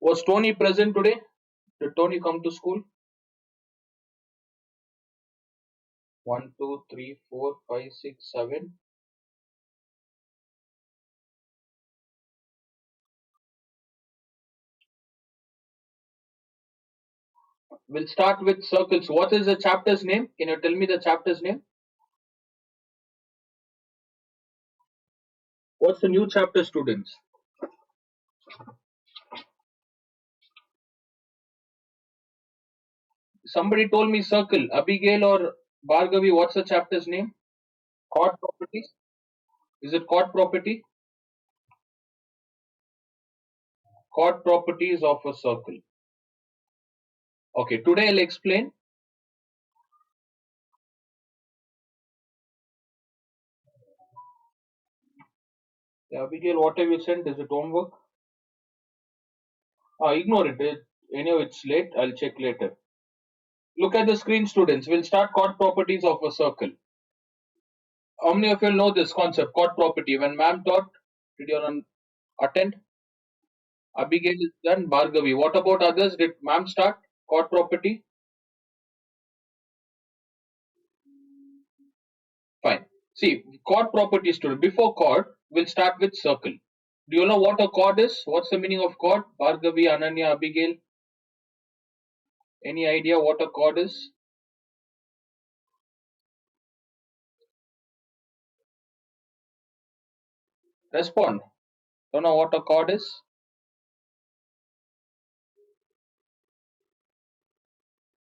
Was Tony present today? Did Tony come to school? 1, 2, 3, 4, 5, 6, 7. We'll start with circles. What is the chapter's name? Can you tell me the chapter's name? What's the new chapter, students? Somebody told me circle. Abigail or Bhargavi, what's the chapter's name? Chord properties? Is it chord property? Chord properties of a circle. Okay, today I'll explain. Yeah, Abigail, what have you sent? Is it homework? Ignore it. Anyway, it's late. I'll check later. Look at the screen, students. We'll start chord properties of a circle. How many of you know this concept, chord property? When ma'am taught, did you attend? Abigail is done. Bhargavi. What about others? Did ma'am start chord property? Fine. See, chord property, student. Before chord, we'll start with circle. Do you know what a chord is? What's the meaning of chord? Bhargavi, Ananya, Abigail. Any idea what a chord is? Respond. Don't know what a chord is?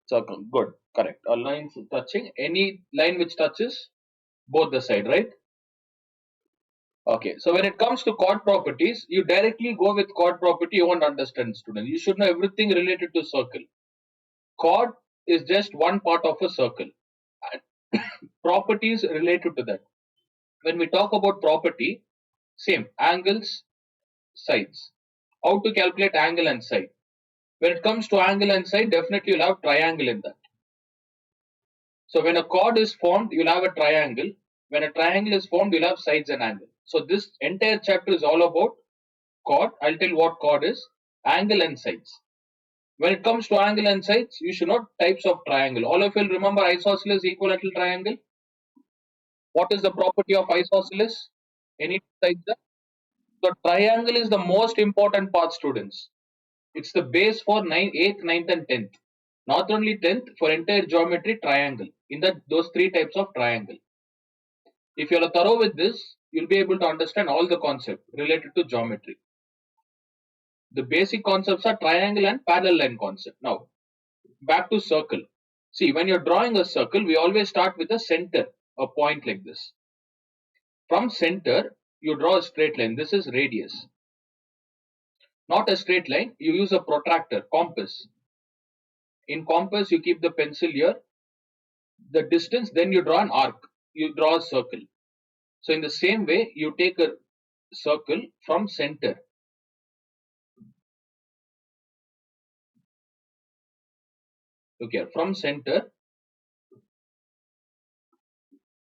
Circle. Good. Correct. A line touching. Any line which touches both the side, right? Okay. So when it comes to chord properties, you directly go with chord property. You won't understand, student. You should know everything related to circle. Chord is just one part of a circle. And properties related to that. When we talk about property, same angles, sides. How to calculate angle and side? When it comes to angle and side, definitely you'll have triangle in that. So when a chord is formed, you'll have a triangle. When a triangle is formed, you'll have sides and angle. So this entire chapter is all about chord. I'll tell what chord is, angle and sides. When it comes to angle and sides, you should know types of triangle. All of you will remember isosceles equilateral triangle. What is the property of isosceles? Any sides? The triangle is the most important part, students. It's the base for 9th, 8th, 9th, and 10th. Not only 10th, for entire geometry, triangle. In those three types of triangle. If you are thorough with this, you'll be able to understand all the concepts related to geometry. The basic concepts are triangle and parallel line concept. Now, back to circle. See, when you're drawing a circle, we always start with a center, a point like this. From center, you draw a straight line. This is radius. Not a straight line, you use a protractor, compass. In compass, you keep the pencil here. The distance, then you draw an arc. You draw a circle. So in the same way, you take a circle from center. Look here, from center,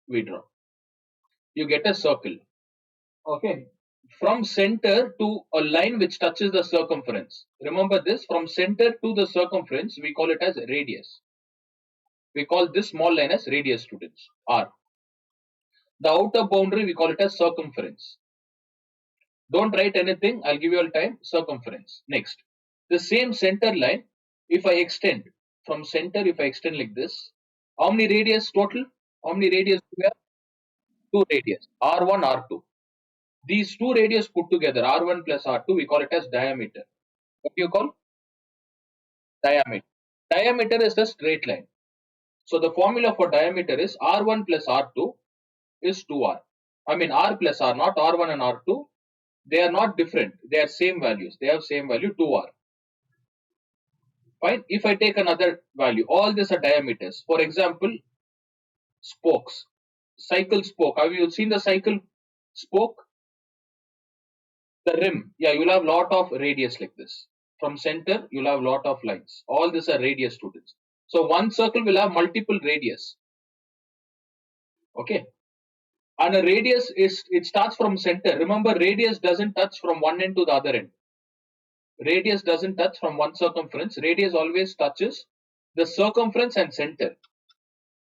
we draw. You get a circle. Okay. From center to a line which touches the circumference. Remember this, from center to the circumference, we call it as radius. We call this small line as radius, students, R. The outer boundary, we call it as circumference. Don't write anything, I'll give you all time, circumference. Next, the same center line, if I extend from center, if I extend like this, how many radius total? How many radius do we have? Two radius, R1, R2. These two radius put together, R1 plus R2, we call it as diameter. What do you call? Diameter. Diameter is the straight line. So the formula for diameter is R1 plus R2 is 2R. I mean R plus R, not R1 and R2. They are not different. They are same values. They have same value, 2R. Fine. If I take another value, all these are diameters. For example, spokes. Cycle spoke. Have you seen the cycle spoke? The rim. Yeah, you'll have lot of radius like this. From center, you'll have lot of lines. All these are radius, students. So one circle will have multiple radius. Okay. And a radius is, it starts from center. Remember, radius doesn't touch from one end to the other end. Radius doesn't touch from one circumference. Radius always touches the circumference and center.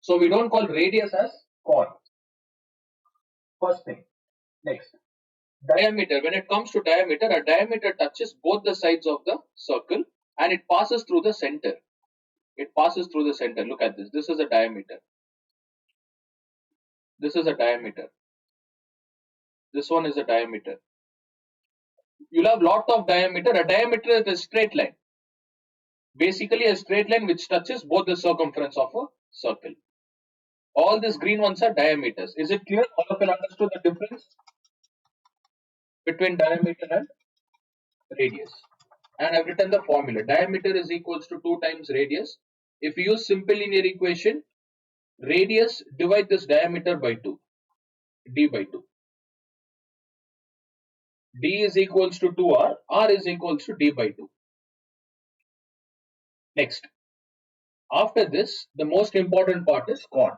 So we don't call radius as chord. First thing. Next. Diameter. When it comes to diameter, a diameter touches both the sides of the circle and it passes through the center. It passes through the center. Look at this. This is a diameter. This is a diameter. This one is a diameter. You'll have lot of diameter. A diameter is a straight line. Basically a straight line which touches both the circumference of a circle. All these green ones are diameters. Is it clear? All of you understood the difference between diameter and radius? And I've written the formula. Diameter is equals to 2 times radius. If you use simple linear equation, radius divide this diameter by 2, d by 2. D is equals to 2r, r is equals to d by 2. Next, after this, the most important part is chord.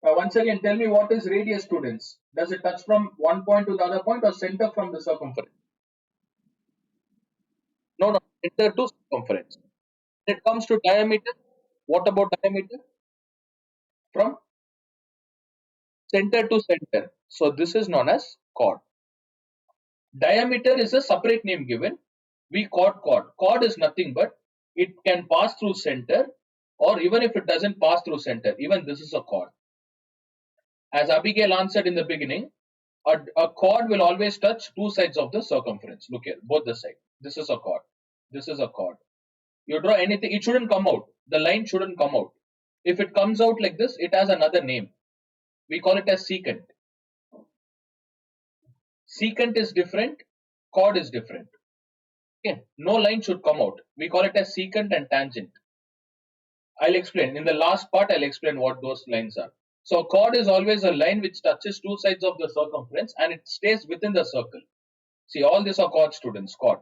Now once again, tell me what is radius, students? Does it touch from one point to the other point or center from the circumference? No, center to circumference. When it comes to diameter, what about diameter? From center to center. So this is known as chord. Diameter is a separate name given. We call chord. Chord is nothing but it can pass through center, or even if it doesn't pass through center, even this is a chord. As Abigail answered in the beginning, a chord will always touch two sides of the circumference. Look here, both the sides. This is a chord. This is a chord. You draw anything, it shouldn't come out. The line shouldn't come out. If it comes out like this, it has another name. We call it as secant. Secant is different, chord is different. Okay, no line should come out. We call it as secant and tangent. I'll explain. In the last part, I'll explain what those lines are. So chord is always a line which touches two sides of the circumference and it stays within the circle. See, all these are chord, students, chord.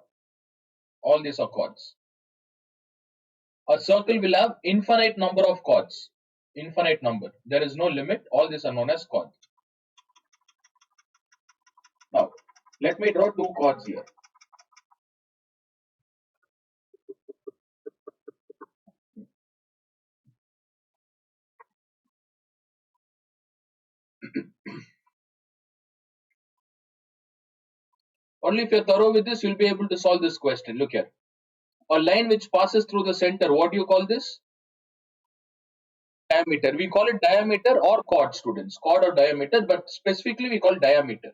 All these are chords. A circle will have infinite number of chords. Infinite number. There is no limit. All these are known as chords. Now, let me draw two chords here. Only if you're thorough with this, you'll be able to solve this question. Look here. A line which passes through the center, what do you call this? Diameter. We call it diameter or chord, students. Chord or diameter, but specifically we call diameter.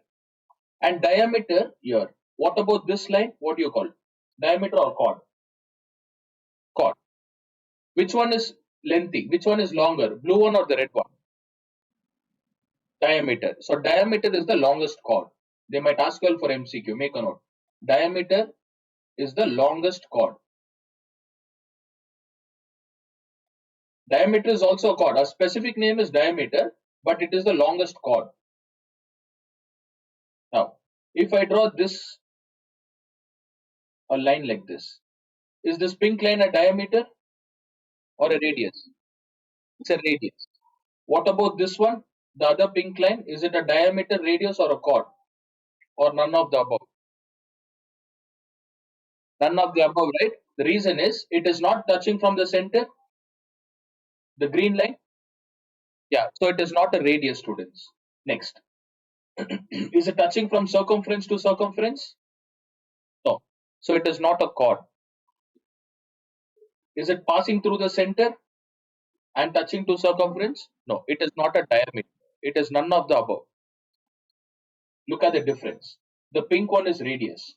And diameter here. What about this line? What do you call? Diameter or chord? Chord. Which one is lengthy? Which one is longer? Blue one or the red one? Diameter. So diameter is the longest chord. They might ask you all for MCQ. Make a note. Diameter is the longest chord. Diameter is also a chord. A specific name is diameter, but it is the longest chord. Now, if I draw this, a line like this, is this pink line a diameter or a radius? It's a radius. What about this one? The other pink line, is it a diameter, radius, or a chord? Or none of the above? None of the above, right? The reason is it is not touching from the center, the green line. Yeah, so it is not a radius, students. Next. Is it touching from circumference to circumference? No. So it is not a chord. Is it passing through the center and touching to circumference? No, it is not a diameter. It is none of the above. Look at the difference. The pink one is radius.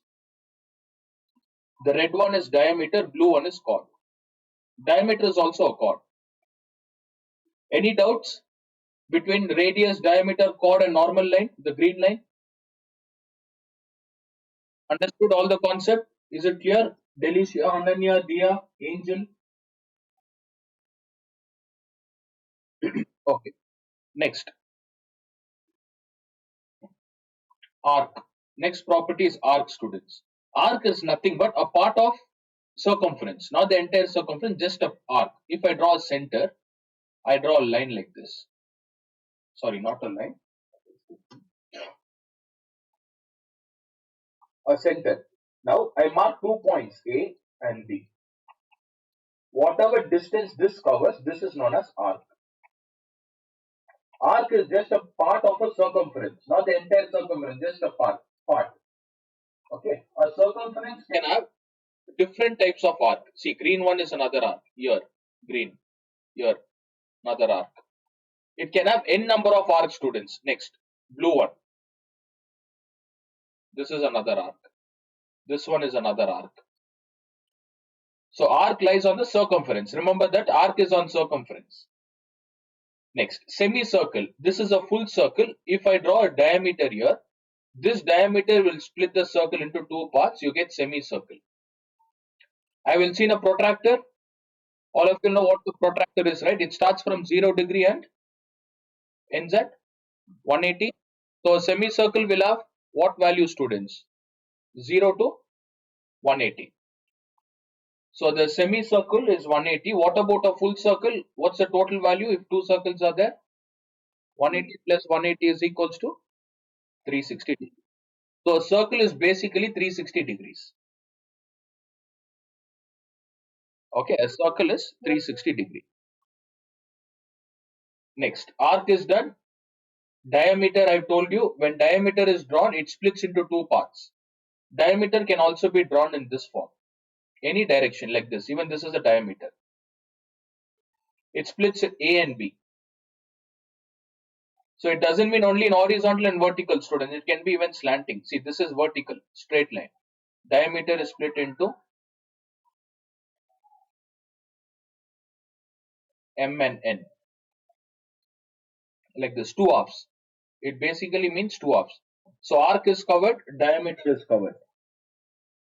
The red one is diameter, blue one is chord. Diameter is also a chord. Any doubts between radius, diameter, chord and normal line, the green line? Understood all the concept? Is it clear? Delicia, Ananya, Dia, Angel? Okay. Next. Arc. Next property is arc, students. Arc is nothing but a part of circumference, not the entire circumference, just a arc. If I draw a center, I draw a line like this. Sorry, not a line. A center. Now I mark 2 points A and B. Whatever distance this covers, this is known as arc. Arc is just a part of a circumference, not the entire circumference, just a part. Okay, a circumference Can have different types of arc. See, green one is another arc. Here, green. Here, another arc. It can have n number of arc, students. Next, blue one. This is another arc. This one is another arc. So arc lies on the circumference. Remember that arc is on circumference. Next, semicircle. This is a full circle. If I draw a diameter here, this diameter will split the circle into two parts. You get semicircle. I will see in a protractor. All of you know what the protractor is, right? It starts from 0 degree and ends at 180. So a semicircle will have what value, students? 0 to 180. So the semicircle is 180. What about a full circle? What's the total value if two circles are there? 180 plus 180 is equals to 360 degrees. So a circle is basically 360 degrees. Okay, a circle is 360 degree. Next, arc is done. Diameter, I told you, when diameter is drawn, it splits into two parts. Diameter can also be drawn in this form. Any direction like this. Even this is a diameter. It splits in A and B. So it doesn't mean only in horizontal and vertical, students. It can be even slanting. See, this is vertical, straight line. Diameter is split into M and N. Like this, two halves. It basically means two halves. So arc is covered, diameter is covered.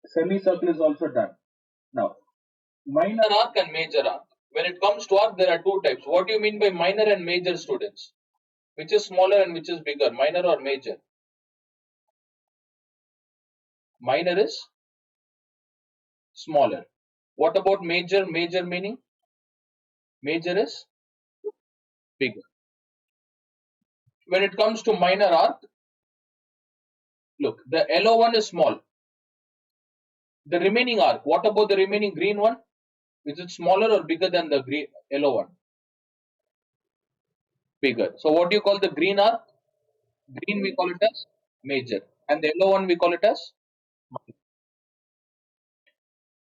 Semicircle is also done. Now, minor arc and major arc. When it comes to arc, there are two types. What do you mean by minor and major, students? Which is smaller and which is bigger, minor or major? Minor is smaller. What about major? Major meaning? Major is bigger. When it comes to minor arc, look, the yellow one is small. The remaining arc, what about the remaining green one? Is it smaller or bigger than the green yellow one? Bigger. So what do you call the green arc? Green we call it as major, and the yellow one we call it as minor.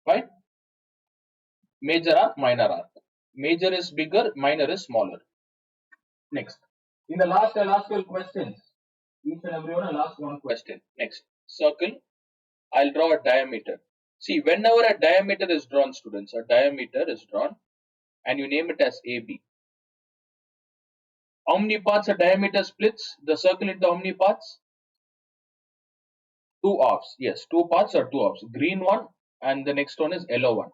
Fine. Major arc, minor arc. Major is bigger, minor is smaller. Next. In the last, I'll ask you questions. Each and everyone, I'll ask one question. Next. Circle. I'll draw a diameter. See, whenever a diameter is drawn, students, a diameter is drawn, and you name it as AB. How many parts a diameter splits the circle into how many parts? Two halves. Yes, two parts or two halves. Green one and the next one is yellow one.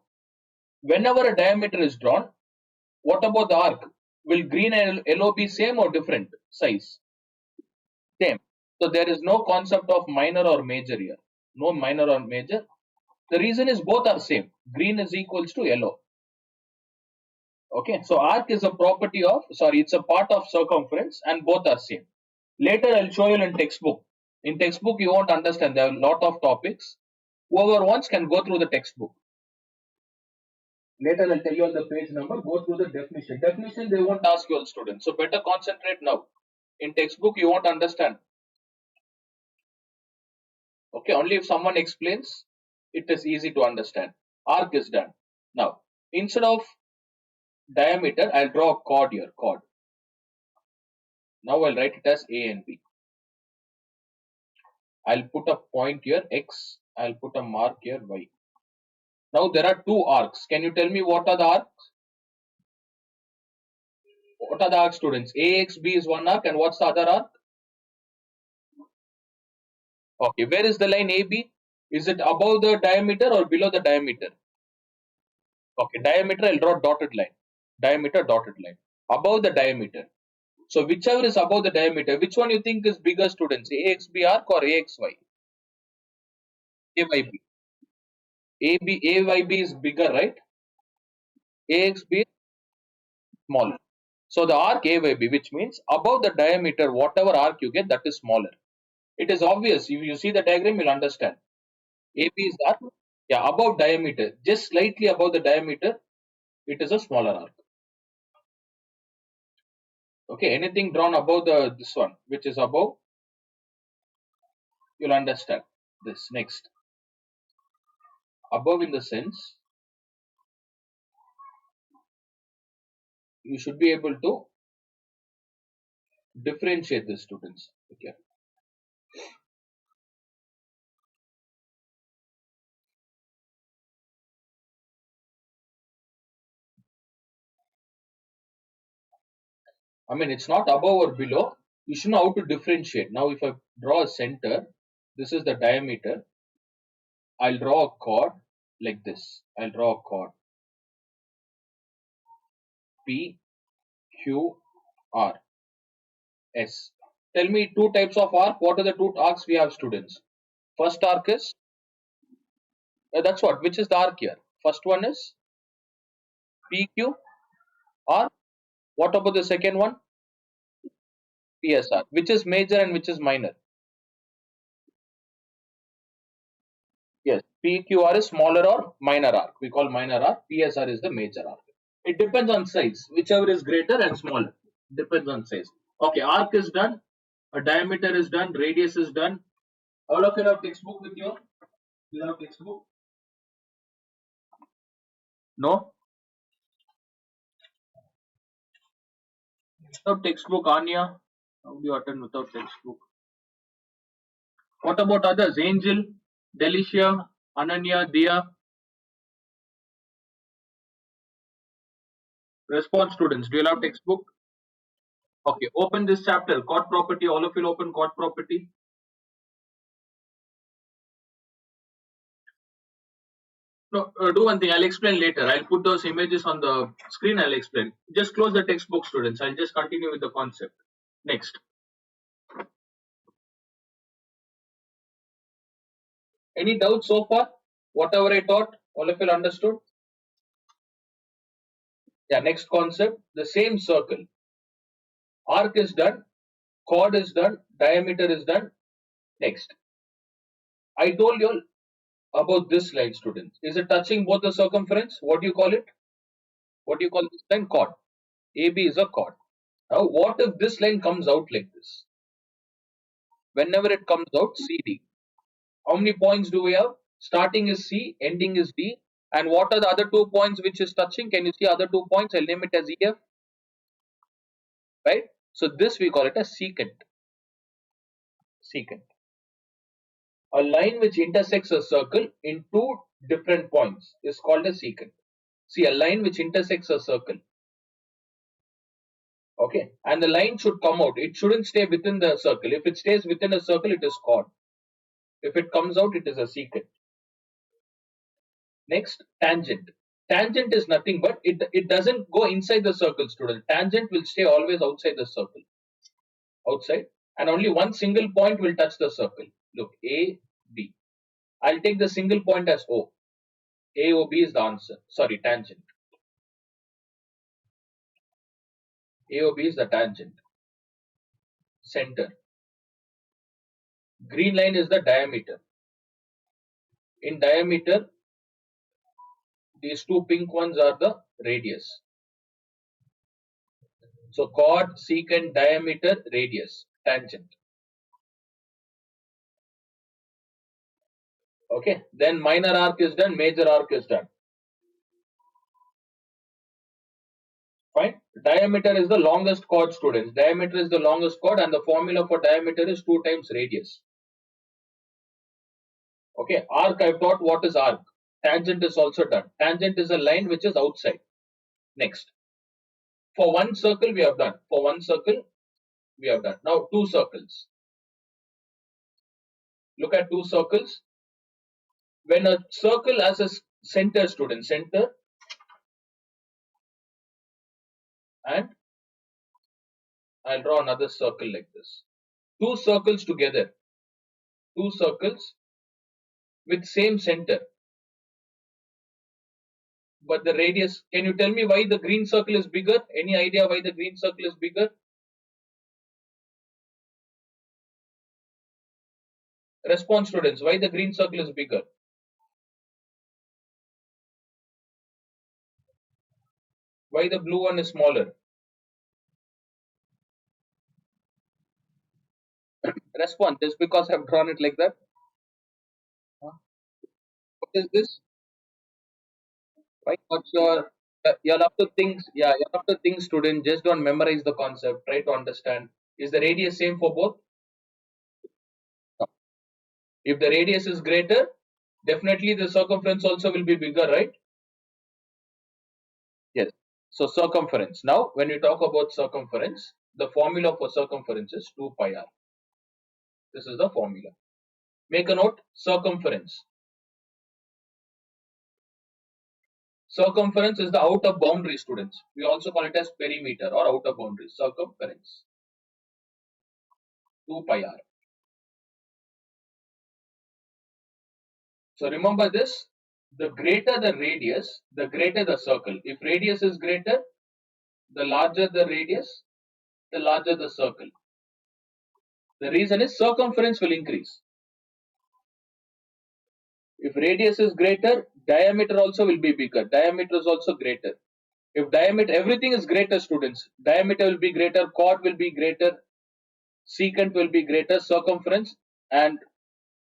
Whenever a diameter is drawn, what about the arc? Will green and yellow be same or different size? Same. So there is no concept of minor or major here. No minor or major. The reason is both are same. Green is equals to yellow. Okay, so arc is a property of, sorry, it's a part of circumference and both are same. Later I'll show you in textbook. In textbook you won't understand, there are a lot of topics. Whoever wants can go through the textbook. Later I'll tell you on the page number, go through the definition. Definition they won't ask you all students, so better concentrate now. In textbook you won't understand. Okay, only if someone explains, it is easy to understand. Arc is done. Now, instead of diameter, I'll draw a chord here, chord. Now I'll write it as A and B. I'll put a point here, X. I'll put a mark here, Y. Now there are two arcs. Can you tell me what are the arcs? What are the arcs, students? AXB is one arc, and what's the other arc? Okay, where is the line AB? Is it above the diameter or below the diameter? Okay, diameter, I'll draw dotted line. Diameter, dotted line. Above the diameter. So whichever is above the diameter, which one you think is bigger, students? AXB arc or AXY? AYB. AYB is bigger, right? AXB is smaller. So the arc AYB, which means above the diameter, whatever arc you get, that is smaller. It is obvious. If you see the diagram, you'll understand. AB is arc. Yeah, above diameter, just slightly above the diameter, it is a smaller arc. Okay, anything drawn above the this one, which is above, you'll understand this. Next, above in the sense you should be able to differentiate the students. Okay, I mean it's not above or below. You should know how to differentiate. Now, if I draw a center, this is the diameter. I'll draw a chord like this. I'll draw a chord P Q R S. Tell me two types of arc. What are the two arcs we have, students? First arc is that's what. Which is the arc here? First one is PQ or what about the second one? PSR. Which is major and which is minor? Yes, PQR is smaller or minor arc. We call minor arc. PSR is the major arc. It depends on size. Whichever is greater and smaller. Depends on size. Okay, arc is done. A diameter is done. Radius is done. All of you have textbook with you? You have textbook? No? Without textbook, Anya? How do you attend without textbook? What about others? Angel, Delicia, Ananya, Dia? Response, students. Do you have textbook? Okay, open this chapter. Chord property. All of you open chord property. No, do one thing. I'll explain later. I'll put those images on the screen. I'll explain. Just close the textbook, students. I'll just continue with the concept. Next. Any doubts so far? Whatever I taught, all of you understood? Yeah, next concept. The same circle. Arc is done. Chord is done. Diameter is done. Next. I told you about this line, students. Is it touching both the circumference? What do you call it? What do you call this line? Chord. AB is a chord. Now, what if this line comes out like this? Whenever it comes out, CD. How many points do we have? Starting is C, ending is D. And what are the other 2 points which is touching? Can you see other 2 points? I'll name it as EF. Right? So this we call it a secant. Secant. A line which intersects a circle in two different points is called a secant. See, a line which intersects a circle. Okay, and the line should come out. It shouldn't stay within the circle. If it stays within a circle, it is chord. If it comes out, it is a secant. Next, tangent. Tangent is nothing but it doesn't go inside the circle, student. Tangent will stay always outside the circle. Outside. And only one single point will touch the circle. Look, A, B. I'll take the single point as O. AOB is the answer. Sorry, tangent. AOB is the tangent. Center. Green line is the diameter. In diameter, these two pink ones are the radius. So chord, secant, diameter, radius, tangent. Okay, then minor arc is done, major arc is done. Fine. Diameter is the longest chord, students. Diameter is the longest chord, and the formula for diameter is 2 times radius. Okay, arc I've taught what is arc. Tangent is also done. Tangent is a line which is outside. Next. For one circle we have done. For one circle we have done. Now two circles. Look at two circles. When a circle has a center, student, center, and I'll draw another circle like this. Two circles together. Two circles with same center. But the radius, can you tell me why the green circle is bigger? Any idea why the green circle is bigger? Response, students, why the green circle is bigger? Why the blue one is smaller? Respond. Just because I've drawn it like that. Huh? What is this? Why not sure? You'll have to think. Yeah, you have to think, student. Just don't memorize the concept. Try to understand. Is the radius same for both? No. If the radius is greater, definitely the circumference also will be bigger, right? Yes. So circumference. Now, when we talk about circumference, the formula for circumference is 2 pi r. This is the formula. Make a note. Circumference. Circumference is the outer boundary, students. We also call it as perimeter or outer boundary. Circumference. 2 pi r. So remember this. The greater the radius, the greater the circle. If radius is greater, the larger the radius, the larger the circle. The reason is circumference will increase. If radius is greater, diameter also will be bigger. Diameter is also greater. If diameter, everything is greater, students. Diameter will be greater, chord will be greater, secant will be greater, circumference, and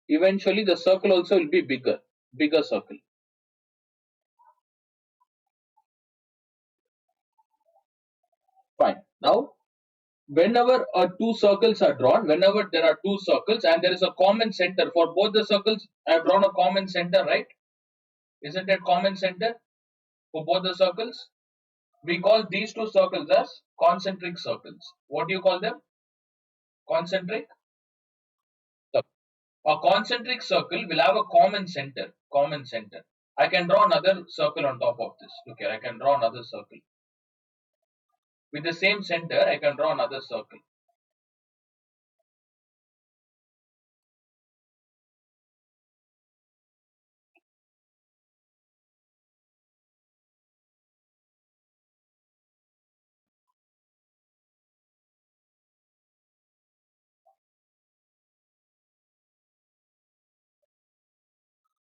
eventually the circle also will be bigger, bigger circle. Fine. Now, whenever two circles are drawn, whenever there are two circles and there is a common center for both the circles, I have drawn a common center, right? Isn't it common center for both the circles? We call these two circles as concentric circles. What do you call them? Concentric circle. A concentric circle will have a common center. Common center. I can draw another circle on top of this. Look here, I can draw another circle. With the same center, I can draw another circle.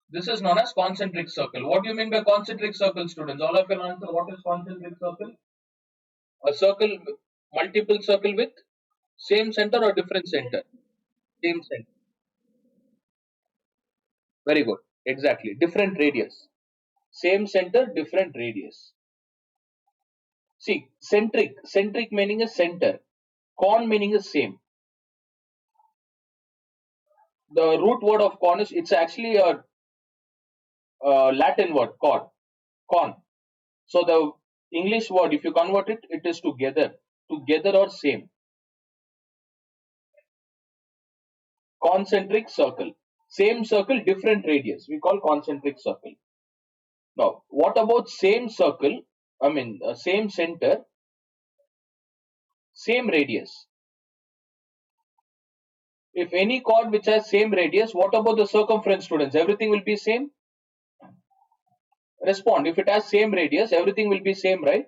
This is known as concentric circle. What do you mean by concentric circle, students? All of you answer. What is concentric circle? A circle, multiple circle with same center or different center? Same center. Very good. Exactly. Different radius. Same center, different radius. See, centric. Centric meaning is center. Con meaning is same. The root word of con is, it's actually a Latin word, con. Con. So the English word, if you convert it, it is together. Together or same. Concentric circle. Same circle, different radius. We call concentric circle. Now, what about same circle? Same center, same radius. If any chord which has same radius, what about the circumference, students? Everything will be same? Respond. If it has same radius, everything will be same, right?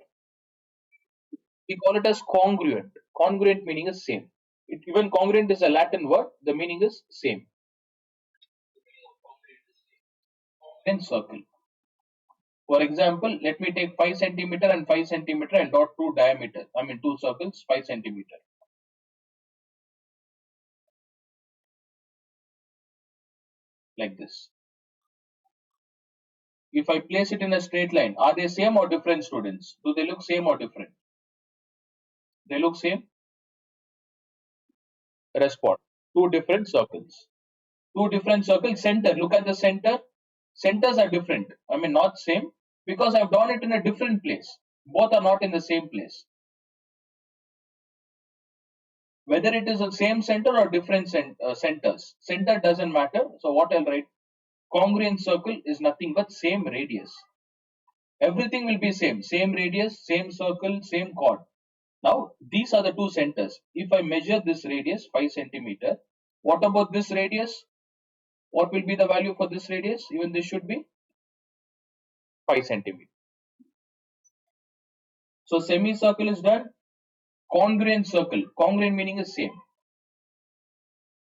We call it as congruent. Congruent meaning is same. Even congruent is a Latin word. The meaning is same. Congruent circle. For example, let me take 5 centimeter and 5 centimeter and dot two diameter. Two circles, 5 centimeter. Like this. If I place it in a straight line, are they same or different, students? Do they look same or different? They look same? Respond. Two different circles. Two different circles. Center. Look at the center. Centers are different. Not same because I've drawn it in a different place. Both are not in the same place. Whether it is the same center or different centers. Center doesn't matter. So what I'll write? Congruent circle is nothing but same radius. Everything will be same. Same radius, same circle, same chord. Now, these are the two centers. If I measure this radius, 5 centimeter, what about this radius? What will be the value for this radius? Even this should be 5 centimeter. So, semicircle is done. Congruent circle. Congruent meaning is same.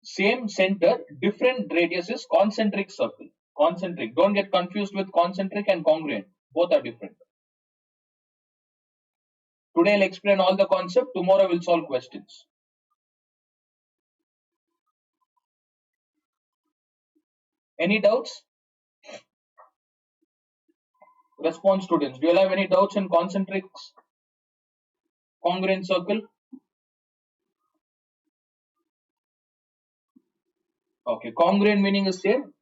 Same center, different radius is concentric circle. Concentric. Don't get confused with concentric and congruent. Both are different. Today I'll explain all the concept. Tomorrow we'll solve questions. Any doubts? Response, students. Do you have any doubts in concentric congruent circle? Okay. Congruent meaning is same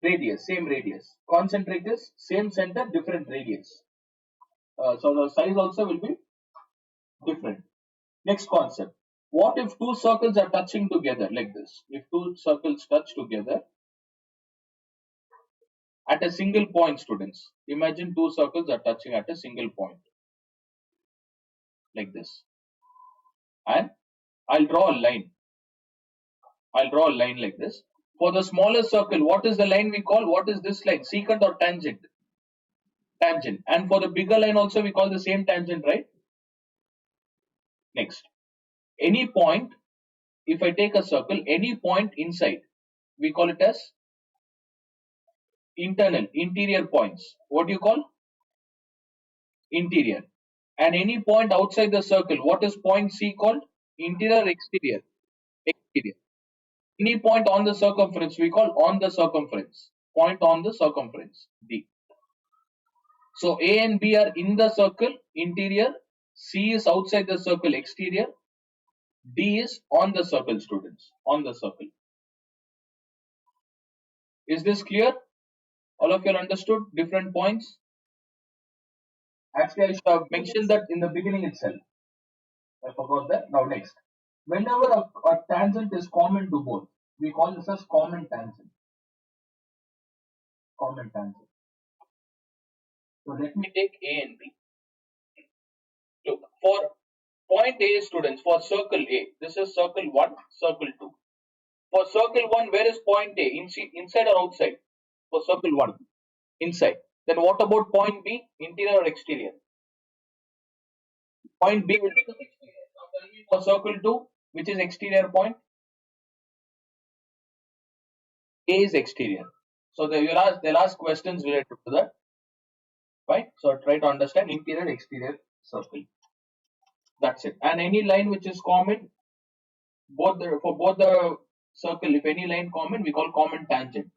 radius, same radius. Concentric is same center, different radius. So the size also will be different. Next concept. What if two circles are touching together like this? If two circles touch together at a single point, students. Imagine two circles are touching at a single point like this. And I'll draw a line. I'll draw a line like this. For the smaller circle, what is the line we call? What is this line? Secant or tangent? Tangent. And for the bigger line also we call the same tangent, right? Next. Any point, if I take a circle, any point inside, we call it as internal, interior points. What do you call? Interior. And any point outside the circle, what is point C called? Interior, exterior. Exterior. Any point on the circumference, we call on the circumference. Point on the circumference, D. So A and B are in the circle, interior. C is outside the circle, exterior. D is on the circle, students. On the circle. Is this clear? All of you understood different points? Actually, I should have mentioned that in the beginning itself. I forgot that. Now next. Whenever a tangent is common to both, we call this as common tangent. Common tangent. So let me take A and B. Look, for point A, students, for circle A, this is circle 1, circle 2. For circle 1, where is point A? Inside or outside? For circle 1, inside. Then what about point B? Interior or exterior? Point B will become exterior. Now tell me for circle 2, which is exterior point? A is exterior. So they'll ask questions related to that. Right? So try to understand interior, exterior circle. That's it. And any line which is common, for both the circle, if any line common, we call common tangent.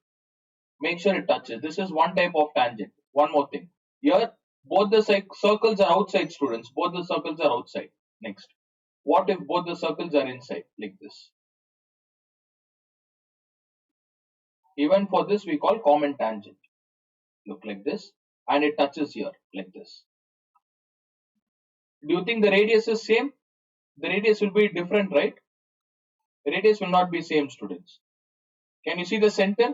Make sure it touches. This is one type of tangent. One more thing. Here, both the circles are outside, students. Both the circles are outside. Next. What if both the circles are inside? Like this. Even for this, we call common tangent. Look like this. And it touches here, like this. Do you think the radius is same? The radius will be different, right? The radius will not be same, students. Can you see the center?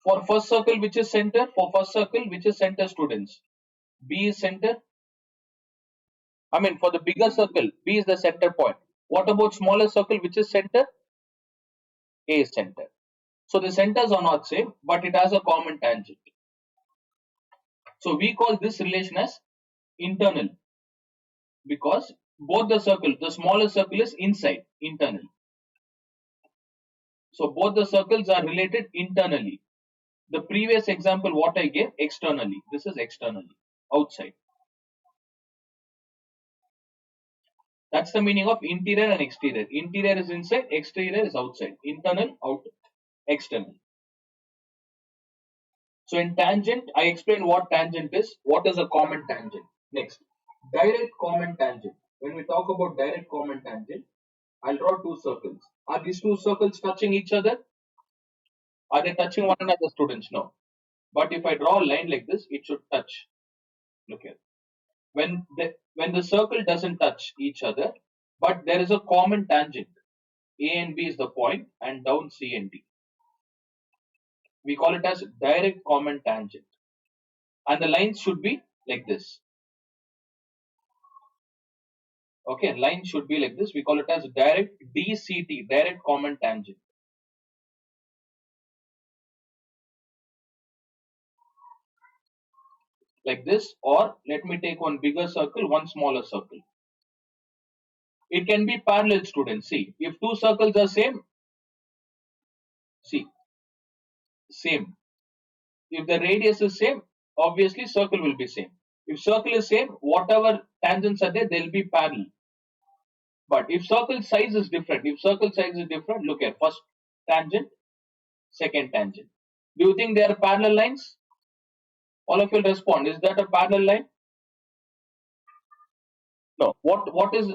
For first circle, which is center? For first circle, which is center, students? B is center. I mean, for the bigger circle, B is the center point. What about smaller circle, which is center? A is center. So the centers are not same, but it has a common tangent. So we call this relation as internal, because both the smaller circle is inside, internal. So both the circles are related internally. The previous example what I gave, externally. This is externally, outside. That's the meaning of interior and exterior. Interior is inside, exterior is outside. Internal, out, external. So in tangent, I explained what tangent is. What is a common tangent? Next, direct common tangent. When we talk about direct common tangent, I'll draw two circles. Are these two circles touching each other? Are they touching one another, students? No. But if I draw a line like this, it should touch. Look here. When the circle doesn't touch each other, but there is a common tangent. A and B is the point, and down C and D. We call it as direct common tangent. And the lines should be like this. Okay, line should be like this. We call it as direct DCT, direct common tangent. Like this, or let me take one bigger circle, one smaller circle. It can be parallel, students. See, if two circles are same, see, same. If the radius is same, obviously circle will be same. If circle is same, whatever tangents are there, they'll be parallel. But if circle size is different, look at first tangent, second tangent. Do you think they are parallel lines? All of you will respond. Is that a parallel line? No. What is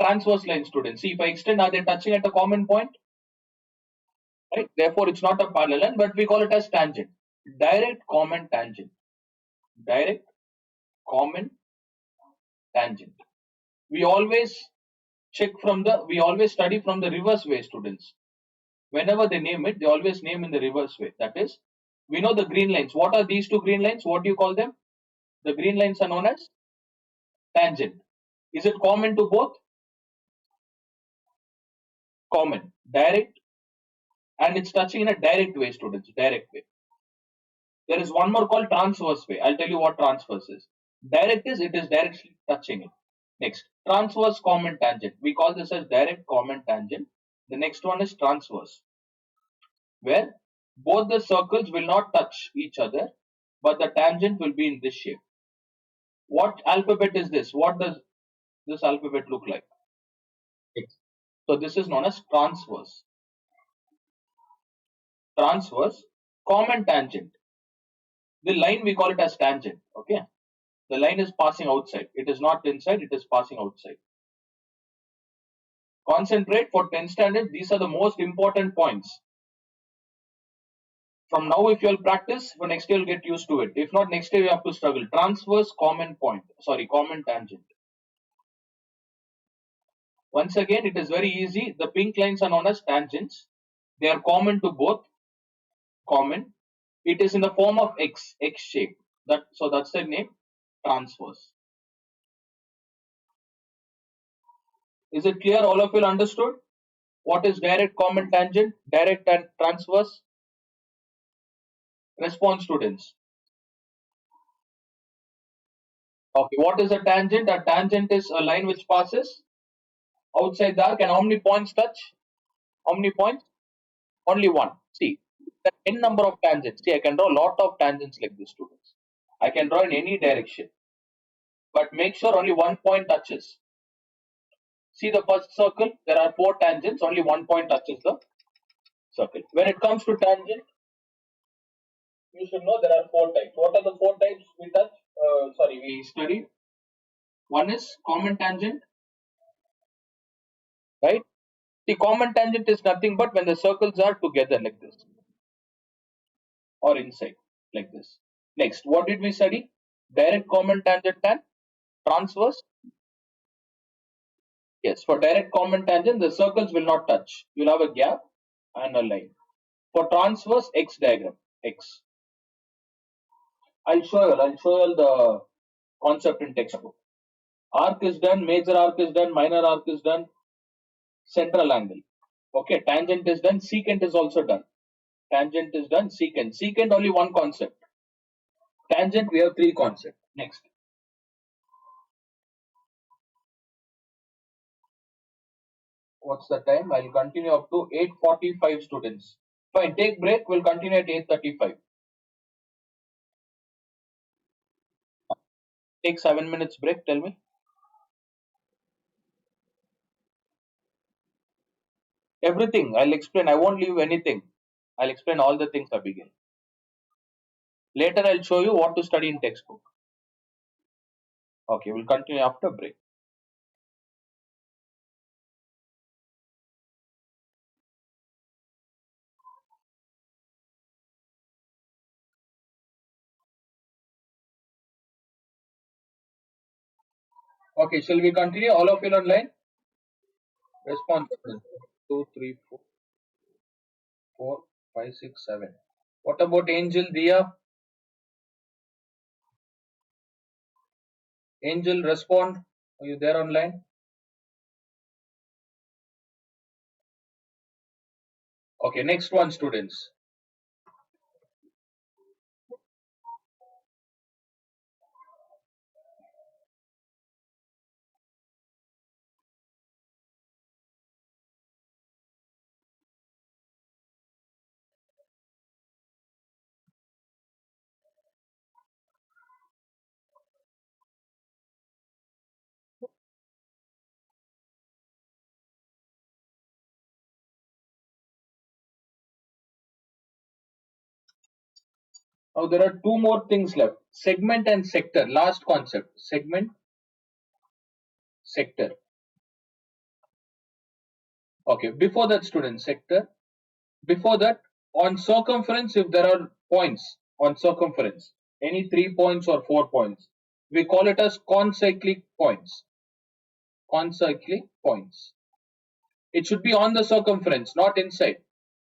transverse line, students? See, if I extend, are they touching at a common point? Right. Therefore, it's not a parallel line, but we call it as tangent. Direct common tangent. Direct common tangent. We always we always study from the reverse way, students. Whenever they name it, they always name in the reverse way. That is, we know the green lines. What are these two green lines? What do you call them? The green lines are known as tangent. Is it common to both? Common. Direct, and it's touching in a direct way, students. Direct way. There is one more called transverse way. I'll tell you what transverse is. Direct is it is directly touching it. Next, transverse common tangent. We call this as direct common tangent. The next one is transverse, where both the circles will not touch each other, but the tangent will be in this shape. What alphabet is this? What does this alphabet look like? X. So this is known as transverse. Transverse common tangent. The line we call it as tangent. Okay. The line is passing outside. It is not inside, it is passing outside. Concentrate for 10 standard. These are the most important points. From now, if you'll practice, for next year you'll get used to it. If not, next year you have to struggle. Transverse common point. Sorry, common tangent. Once again, it is very easy. The pink lines are known as tangents. They are common to both. Common. It is in the form of X shape. That's the name, transverse. Is it clear? All of you understood? What is direct common tangent? Direct and transverse? Response, students. Okay, what is a tangent? A tangent is a line which passes outside the arc, and how many points touch? How many points? Only one. See, the n number of tangents. See, I can draw a lot of tangents like this, students. I can draw in any direction, but make sure only one point touches. See the first circle, there are four tangents, only one point touches the circle. When it comes to tangent, you should know there are four types. What are the four types we touch? We study. One is common tangent, right? The common tangent is nothing but when the circles are together like this or inside like this. Next, what did we study? Direct common tangent and transverse. Yes, for direct common tangent, the circles will not touch. You'll have a gap and a line. For transverse, X diagram. X. I'll show you the concept in textbook. Arc is done, major arc is done, minor arc is done, central angle. Okay, tangent is done, secant is also done. Tangent is done, secant. Secant only one concept. Tangent, we have three concepts. Next. What's the time? I'll continue up to 8:45, students. Fine, take break. We'll continue at 8:35. Take 7 minutes break. Tell me. Everything. I'll explain. I won't leave anything. I'll explain all the things I begin. Later, I'll show you what to study in textbook. Okay, we'll continue after break. Okay, shall we continue? All of you online? Response. 2, 3, 4, 4, 5, 6, 7. What about Angel, Dia? Angel, respond. Are you there online? Okay, next one, students. Now there are two more things left. Segment and sector. Last concept. Segment, sector. Okay. Before that, student, sector. Before that, on circumference, if there are points on circumference, any 3 points or 4 points, we call it as concyclic points. Concyclic points. It should be on the circumference, not inside.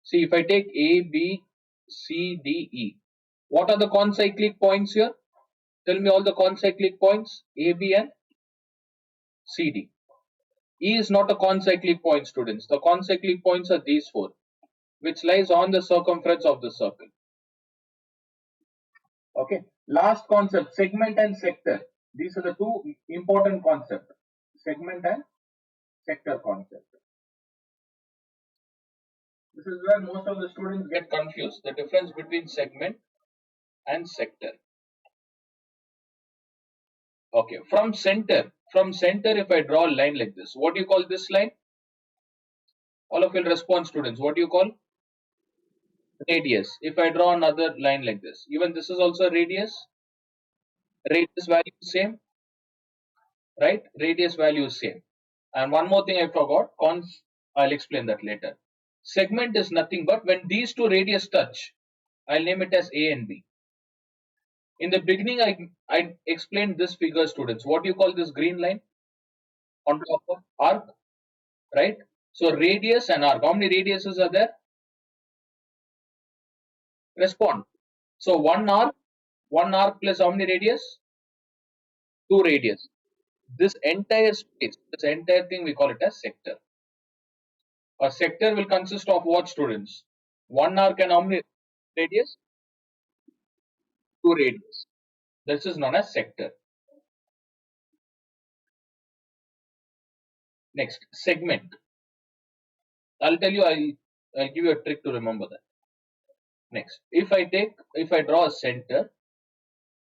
See, if I take A, B, C, D, E, what are the concyclic points here? Tell me all the concyclic points, A, B, and C, D. E is not a concyclic point, students. The concyclic points are these four, which lies on the circumference of the circle. Okay. Last concept, segment and sector. These are the two important concepts. Segment and sector concept. This is where most of the students get confused. The difference between segment and sector. Okay. From center, if I draw a line like this, what do you call this line? All of you will respond, students. What do you call? Radius. If I draw another line like this, even this is also radius. Radius value is same, right? Radius value is same. And one more thing I forgot. I'll explain that later. Segment is nothing but when these two radius touch, I'll name it as A and B. In the beginning, I explained this figure, students. What do you call this green line on top of arc, right? So radius and arc. How many radiuses are there? Respond. So one arc plus how many radius? Two radius. This entire space, this entire thing, we call it as sector. A sector will consist of what, students? One arc and how many radius? Two radius. This is known as sector. Next, segment. I'll tell you, I'll give you a trick to remember that. Next, if I draw a center,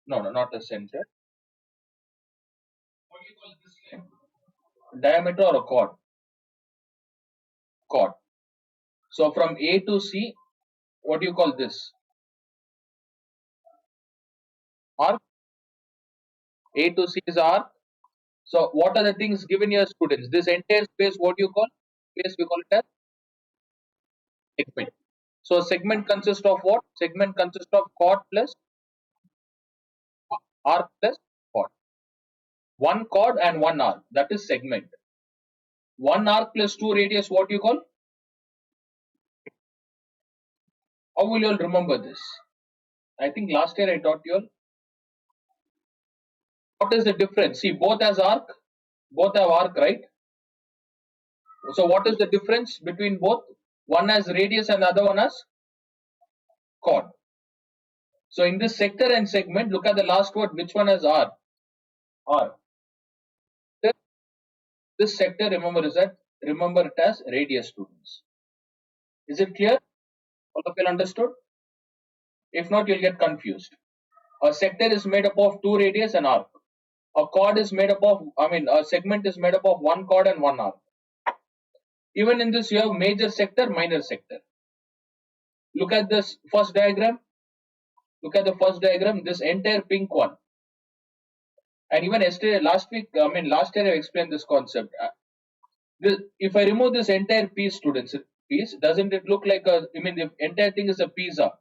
no, not a center. What do you call this line? Diameter or a chord? Chord. So from A to C, what do you call this? Arc. A to C is arc. So what are the things given here, students? This entire space, what do you call? Space we call it as segment. So segment consists of what? Segment consists of chord plus arc plus chord. One chord and one arc. That is segment. One arc plus two radius, what do you call? How will you all remember this? I think last year I taught you all. What is the difference? See, both have arc, right? So what is the difference between both? One has radius and the other one has chord. So in this sector and segment, look at the last word. Which one has R? R. This sector, remember it as radius, students. Is it clear? All of you understood? If not, you'll get confused. A sector is made up of two radius and arc. A chord is made up of, a segment is made up of one chord and one arc. Even in this, you have major sector, minor sector. Look at this first diagram. Look at the first diagram, this entire pink one. And even last year I explained this concept. If I remove this entire piece, students, doesn't it look like the entire thing is a pizza.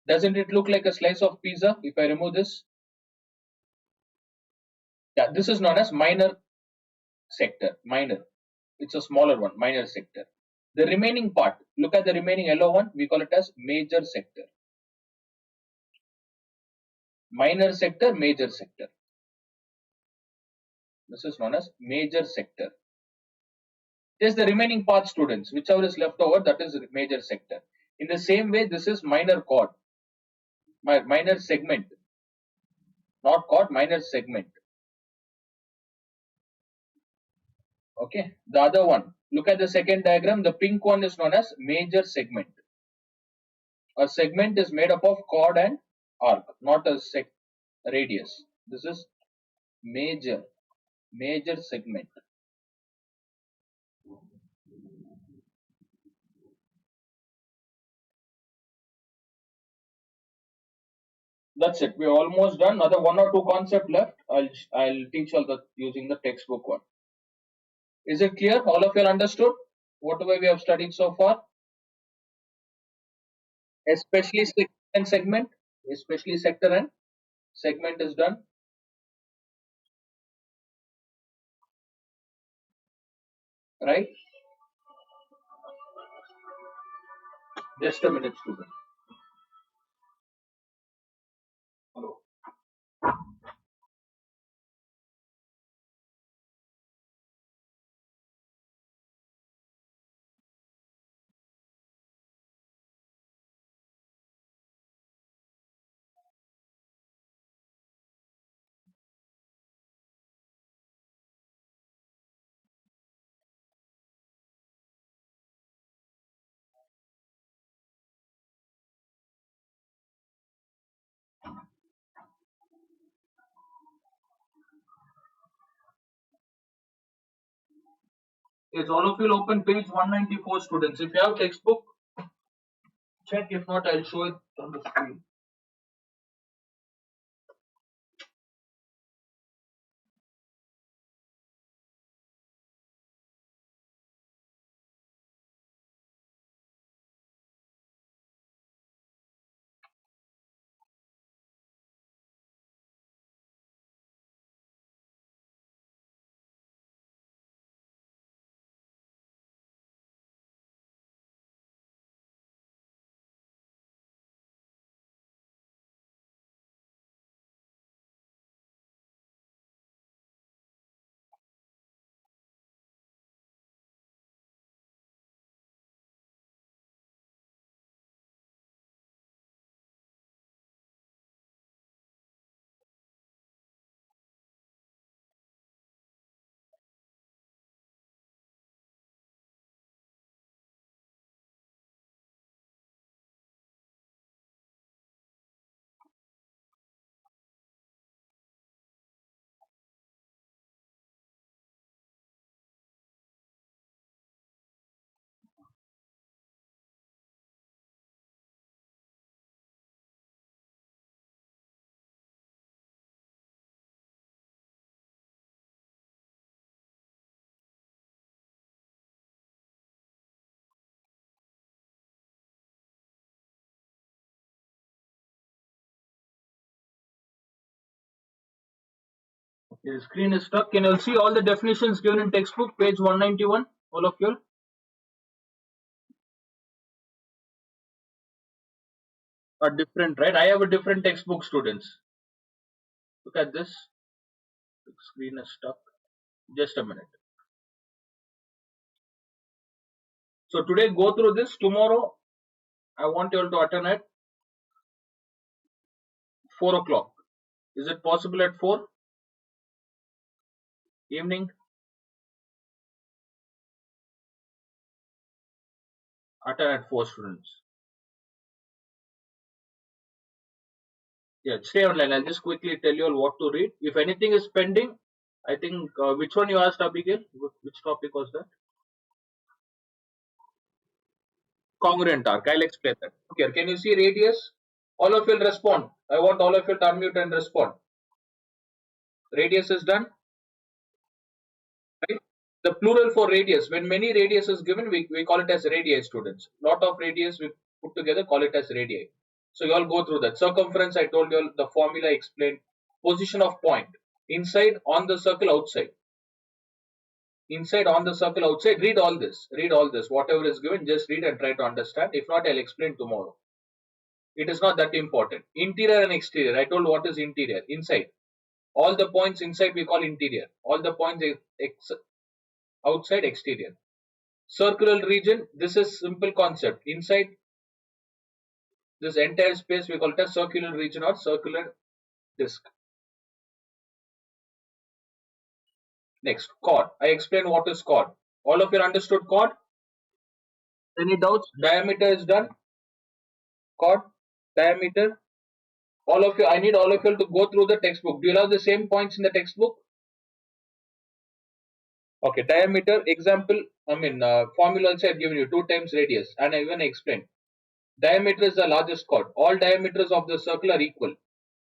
Doesn't it look like a slice of pizza if I remove this? Yeah, this is known as minor sector. Minor. It's a smaller one, minor sector. The remaining part, look at the remaining yellow one, we call it as major sector. Minor sector, major sector. This is known as major sector. There's the remaining part, students. Whichever is left over, that is major sector. In the same way, this is minor chord. Minor segment. Not chord, minor segment. Okay. The other one. Look at the second diagram. The pink one is known as major segment. A segment is made up of chord and arc, not a radius. This is major segment. That's it. We're almost done. Another one or two concept left. I'll teach all the using the textbook one. Is it clear? All of you understood whatever we have studied so far, especially sector and segment, especially sector and segment is done, right? Just a minute, student. Hello. Yes, all of you will open page 194, students. If you have textbook, check. If not, I'll show it on the screen. Okay, the screen is stuck. Can you see all the definitions given in textbook, page 191? All of you are different, right? I have a different textbook, students. Look at this. The screen is stuck. Just a minute. So today go through this. Tomorrow I want you all to attend at 4 o'clock. Is it possible at 4 evening? Attend at 4, students. Yeah, stay online. I'll just quickly tell you all what to read. If anything is pending, I think which one you asked, Abigail? Which topic was that? Congruent arc. I'll explain that. Okay, can you see radius? All of you will respond. I want all of you to unmute and respond. Radius is done, right? The plural for radius. When many radius is given, we call it as radii, students. Lot of radius we put together, call it as radii. So you all go through that. Circumference, I told you all the formula explained. Position of point. Inside, on the circle, outside. Inside, on the circle, outside. Read all this. Read all this. Whatever is given, just read and try to understand. If not, I'll explain tomorrow. It is not that important. Interior and exterior. I told what is interior. Inside. All the points inside we call interior. All the points outside exterior. Circular region. This is simple concept. Inside this entire space we call it as circular region or circular disk. Next, chord. I explain what is chord. All of you understood chord? Any doubts? Diameter is done. Chord, diameter. All of you, I need all of you to go through the textbook. Do you have the same points in the textbook? Okay, diameter. Example. Formula also I've given you 2 times radius, and I even explained. Diameter is the largest chord. All diameters of the circle are equal.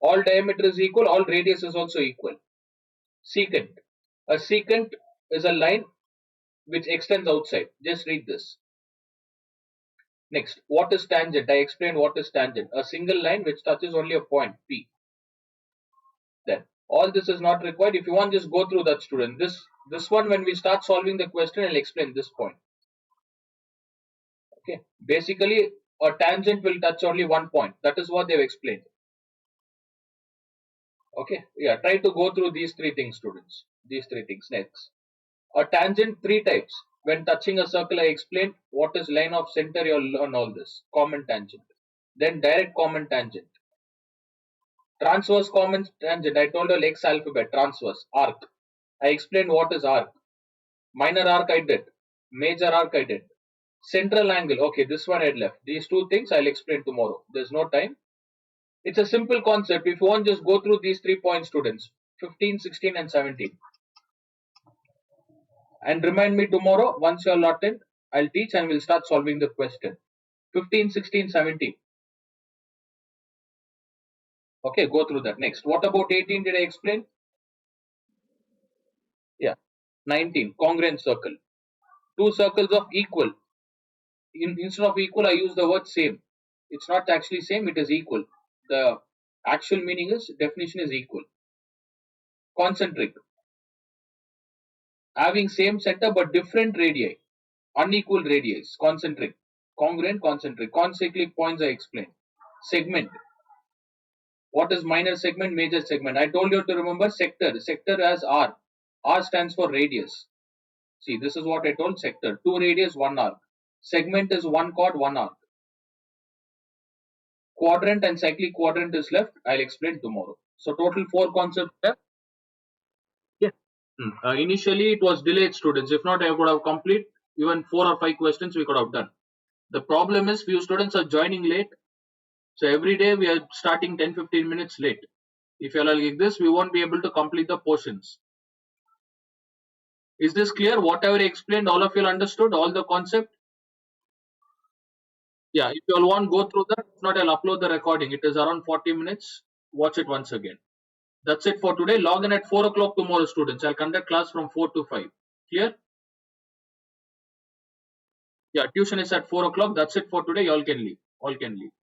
All diameter is equal, all radius is also equal. Secant. A secant is a line which extends outside. Just read this. Next, what is tangent? I explained what is tangent. A single line which touches only a point, P. Then, all this is not required. If you want, just go through that, student. This one, when we start solving the question, I'll explain this point. Okay. Basically, a tangent will touch only one point. That is what they've explained. Okay. Yeah. Try to go through these three things, students. These three things. Next. A tangent, three types. When touching a circle, I explained what is line of center. You'll learn all this. Common tangent. Then direct common tangent. Transverse common tangent. I told you X alphabet. Transverse. Arc. I explained what is arc. Minor arc I did. Major arc I did. Central angle. Okay, this one I left. These two things I'll explain tomorrow. There's no time. It's a simple concept. If you want, just go through these 3 points, students. 15, 16 and 17. And remind me tomorrow, once you're locked in, I'll teach and we'll start solving the question. 15, 16, 17. Okay, go through that. Next. What about 18? Did I explain? Yeah. 19. Congruent circle. Two circles of equal. Instead of equal, I use the word same. It's not actually same, it is equal. The actual meaning is, definition is equal. Concentric. Having same center but different radii. Unequal radius. Concentric. Congruent, concentric. Concyclic points I explained. Segment. What is minor segment, major segment? I told you to remember sector. Sector as R. R stands for radius. See, this is what I told, sector. Two radius, one arc. Segment is one chord, one arc. Quadrant and cyclic quadrant is left. I'll explain tomorrow. So total 4 concepts left. Yeah. Initially it was delayed, students. If not, I could have complete even 4 or 5 questions we could have done. The problem is few students are joining late. So every day we are starting 10-15 minutes late. If you are like this, we won't be able to complete the portions. Is this clear? Whatever I explained, all of you understood all the concept? Yeah, if you all want, go through that. If not, I'll upload the recording. It is around 40 minutes. Watch it once again. That's it for today. Log in at 4 o'clock tomorrow, students. I'll conduct class from 4 to 5. Clear? Yeah, tuition is at 4 o'clock. That's it for today. You all can leave. All can leave.